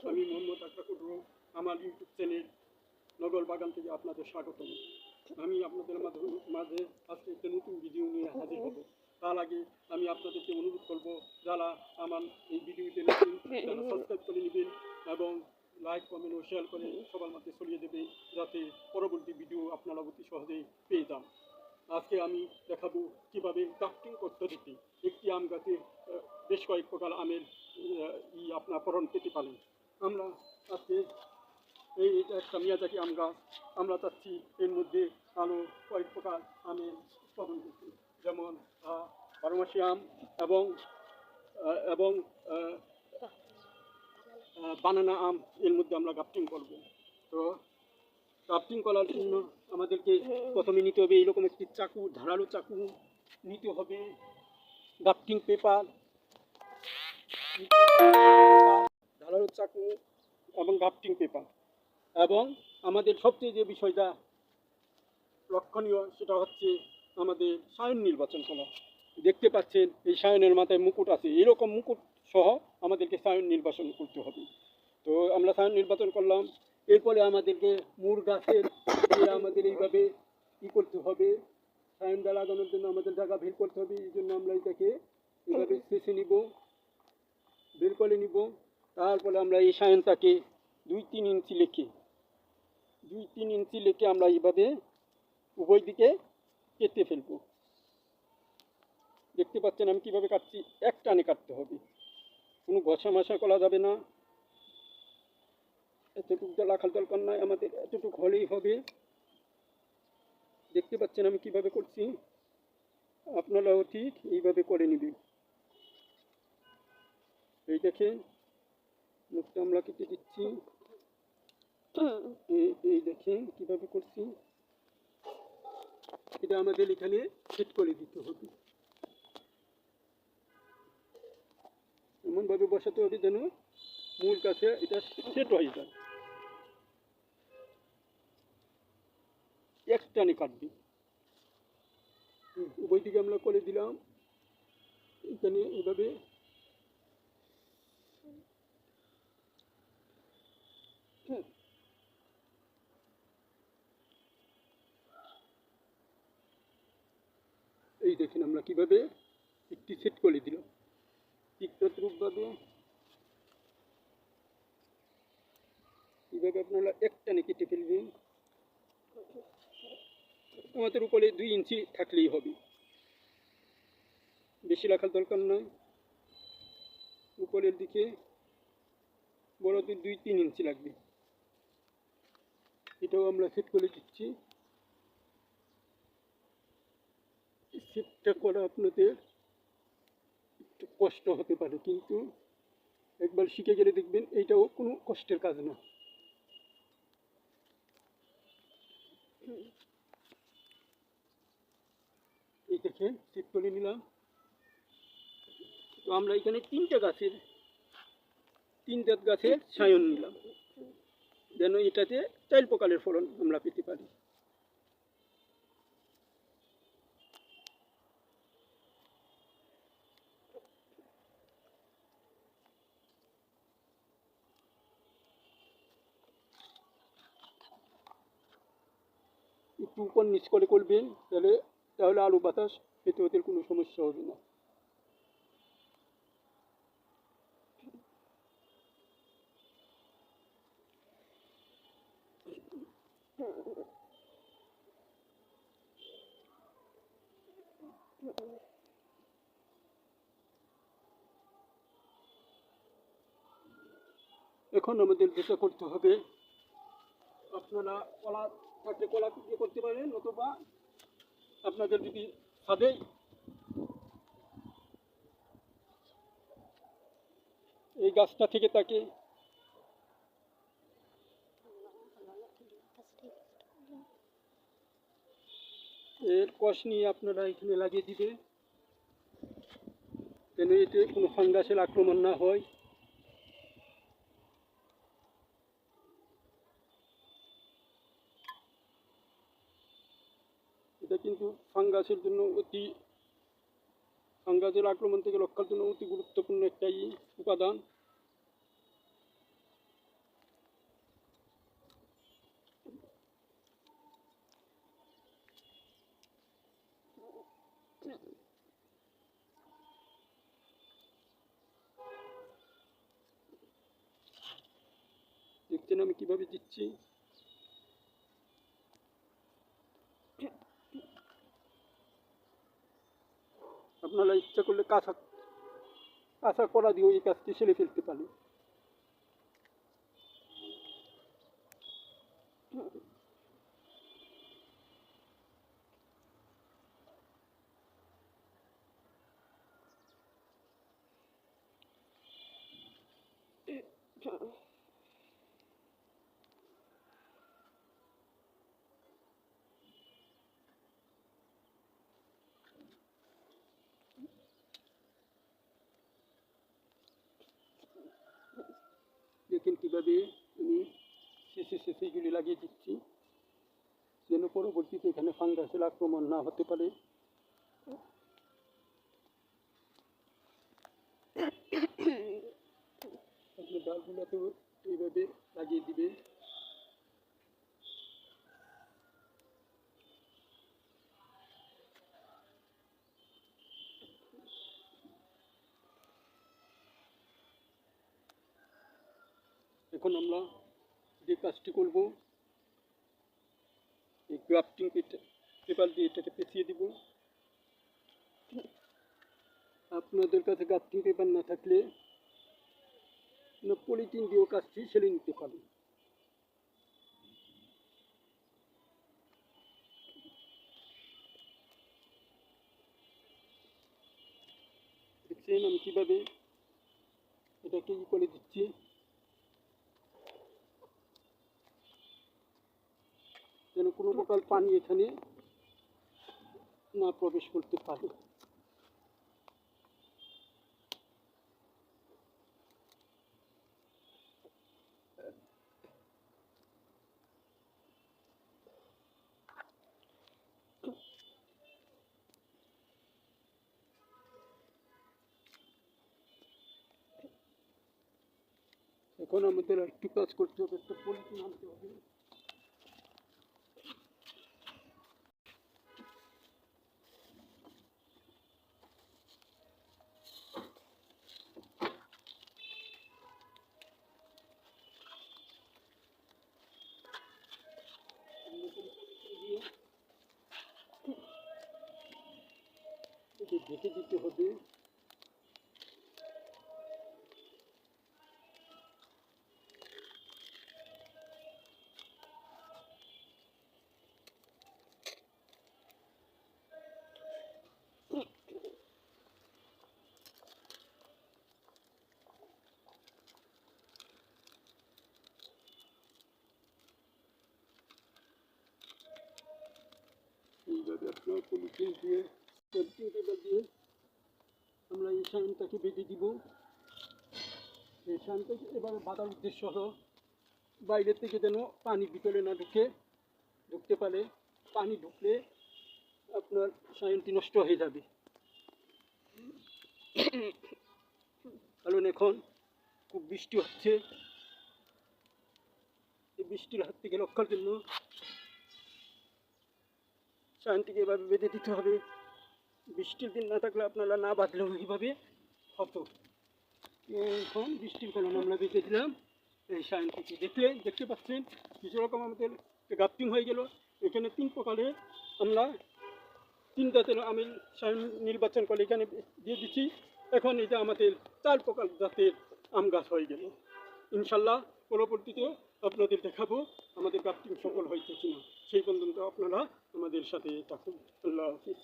আমি মোহাম্মদ আশরাফুর রুম, আমার YouTube channel নগর বাগান থেকে আপনাদের স্বাগতম। আমি আপনাদের মাঝে আজকে একটা নতুন ভিডিও নিয়ে হাজির হব। তার আগে আমি আপনাদেরকে অনুরোধ করব, যারা আমার এই ভিডিওতে নতুন তারা সাবস্ক্রাইব করে নেবেন এবং লাইক কমেন্ট ও শেয়ার করে সবার মধ্যে ছড়িয়ে দেবেন, যাতে পরবর্তী ভিডিও আপনারা অতি সহজেই পেয়ে যান। আজকে আমি দেখাবো কিভাবে গ্রাফটিং পদ্ধতিতে একটি আম গাছে বেশ কয়েক প্রকার আমের আপনার ফলন পেতে পারেন। আমরা আজকে এটা একটা মিয়াজাকি আম গাছ। আমরা চাচ্ছি এর মধ্যে আরও কয়েক প্রকার আমের উৎপাদন করতে, যেমন বারোমাসি আম এবং এবং বানানা আম এর মধ্যে আমরা গ্রাফটিং করব। তো গ্রাফটিং করার জন্য আমাদেরকে প্রথমে নিতে হবে এইরকম একটি চাকু, ধারালো চাকু নিতে হবে, গ্রাফটিং পেপার, ধারালো চাকু এবং গ্রাফটিং পেপার। এবং আমাদের সবচেয়ে যে বিষয়টা লক্ষণীয় সেটা হচ্ছে আমাদের সায়ন নির্বাচন করা। দেখতে পাচ্ছেন এই সায়নের মাথায় মুকুট আছে, এরকম মুকুট সহ আমাদেরকে সায়ন নির্বাচন করতে হবে। তো আমরা সায়ন নির্বাচন করলাম। এরপরে আমাদেরকে মূল গাছের আমাদের এইভাবে করতে হবে, সায়নটা লাগানোর জন্য আমাদের জায়গা বের করতে হবে। এই জন্য আমরা এটাকে এইভাবে শেষে নিব, বের করে নিব। তারপরে আমরা এই সায়নটাকে 2-3 ইঞ্চি লেখে আমরা এইভাবে উভয় দিকে কেটে ফেলবো। দেখতে পাচ্ছেন আমি কিভাবে কাটছি, এক টানে কাটতে হবে, কোনো ঘষা মশা করা যাবে না। এতটুকু রাখার দরকার নয়, আমাদের এতটুকু হলেই হবে। দেখতে পাচ্ছেন আমি কিভাবে করছি, আপনারাও ঠিক এইভাবে করে নেবেন। এই দেখেন মুখটা আমরা কেটে দিচ্ছি, এই দেখেন কিভাবে করছি। এটা আমাদের এখানে সেট করে দিতে হবে, এমনভাবে বসাতে হবে যেন মূল কাছে এটা সেট হয়ে যায়। এক টানে কাটবে, উভয় দিকে আমরা করে দিলাম। এখানে এইভাবে এই দেখেন আমরা কিভাবে একটি সেট করে দিলাম। ঠিক তদ্রূপভাবে এইভাবে আপনারা এক টানে কেটে ফেলবেন। আমাদের উপরে 2 ইঞ্চি থাকলেই হবে, বেশি রাখার দরকার নয়। উপরের দিকে বড় 2-3 ইঞ্চি লাগবে, এটাও আমরা সেট করে দিচ্ছি। সেটটা করা আপনাদের একটু কষ্ট হতে পারে, কিন্তু একবার শিখে গেলে দেখবেন এইটাও কোনো কষ্টের কাজ না। এই দেখে সেট করে নিলাম। তো আমরা এখানে 3 জাত গাছের সায়ন নিলাম, যেন এটাতে 4 প্রকারের ফলন আমরা পেতে পারি। একটু উপর নিচ করে করবেন, তাহলে আলু বাতাস পেতে ওদের কোনো সমস্যা হবে না। এখন আমাদের যেটা করতে হবে, আপনারা কলা থাকলে কলা দিয়ে করতে পারেন, অথবা আপনাদের যদি ছাদে এই গাছটা থেকে থাকে এর কষ নিয়ে আপনারা এখানে লাগিয়ে দিবে, যেন এতে কোনো ফাঙ্গাসের আক্রমণ না হয়। এটা কিন্তু ফাঙ্গাসের জন্য ফাঙ্গাসের আক্রমণ থেকে রক্ষার জন্য অতি গুরুত্বপূর্ণ একটা উপাদান। দেখছেন আমি কিভাবে দিচ্ছি। আপনারা ইচ্ছা করলে কাঁচা কাঁচা কলা দিয়েও এই কাজটি সেরে ফেলতে পারেন। দেখেন কীভাবে আমি শেষে লাগিয়ে দিচ্ছি, যেন পরবর্তীতে এখানে ফাঙ্গাসের আক্রমণ না হতে পারে। আপনি ডালগুলোতেও এইভাবে লাগিয়ে দিবেন। এখন আমরা যে কাজটি করব, এই গ্রাফটিং পেপার দিয়ে এটাকে পেঁচিয়ে দিব। আপনাদের কাছে গ্রাফটিং পেপার না থাকলে পলিথিন দিয়েও কাজটি সেরে নিতে পারেন। দেখছেন আমি কীভাবে এটাকে করে দিচ্ছি, যেন কোনো প্রকার পানি এখানে না প্রবেশ করতে পারে। এখন আমাদের একটু কাজ করতে হবে, একটা পলিথিন আনতে হবে। ঢেকে দিতে হবে। এইভাবে আপনার পলিথিন দিয়ে আমরা এই সাইনটাকে বেঁধে দিব। এই সাইনটাকে এভাবে বাঁধার উদ্দেশ্য হলো বাইরে থেকে যেন পানি ভিতরে না ঢুকতে পারে। পানি ঢুকলে আপনার সাইনটি নষ্ট হয়ে যাবে। কারণ এখন খুব বৃষ্টি হচ্ছে, এই বৃষ্টির হাত থেকে রক্ষার জন্য সাইনটিকে এভাবে বেঁধে দিতে হবে। বৃষ্টির দিন না থাকলে আপনারা না বাঁধলেও এইভাবে হতো। এখন বৃষ্টির কারণে আমরা বেঁধে দিলাম এই সাইনটিকে। দেখতে পাচ্ছেন কিছু রকম আমাদের গ্রাফটিং হয়ে গেল। এখানে 3 প্রকারের আমরা 3 জাতের আমের সাইন নির্বাচন করে এখানে দিয়ে দিচ্ছি। এখন এটা আমাদের 4 প্রকার জাতের আম গাছ হয়ে গেল। ইনশাল্লাহ পরবর্তীতে আপনাদের দেখাবো আমাদের গ্রাফটিং সফল হয়েছে কিনা। সেই পর্যন্ত আপনারা আমাদের সাথে থাকুন। আল্লাহ হাফিজ।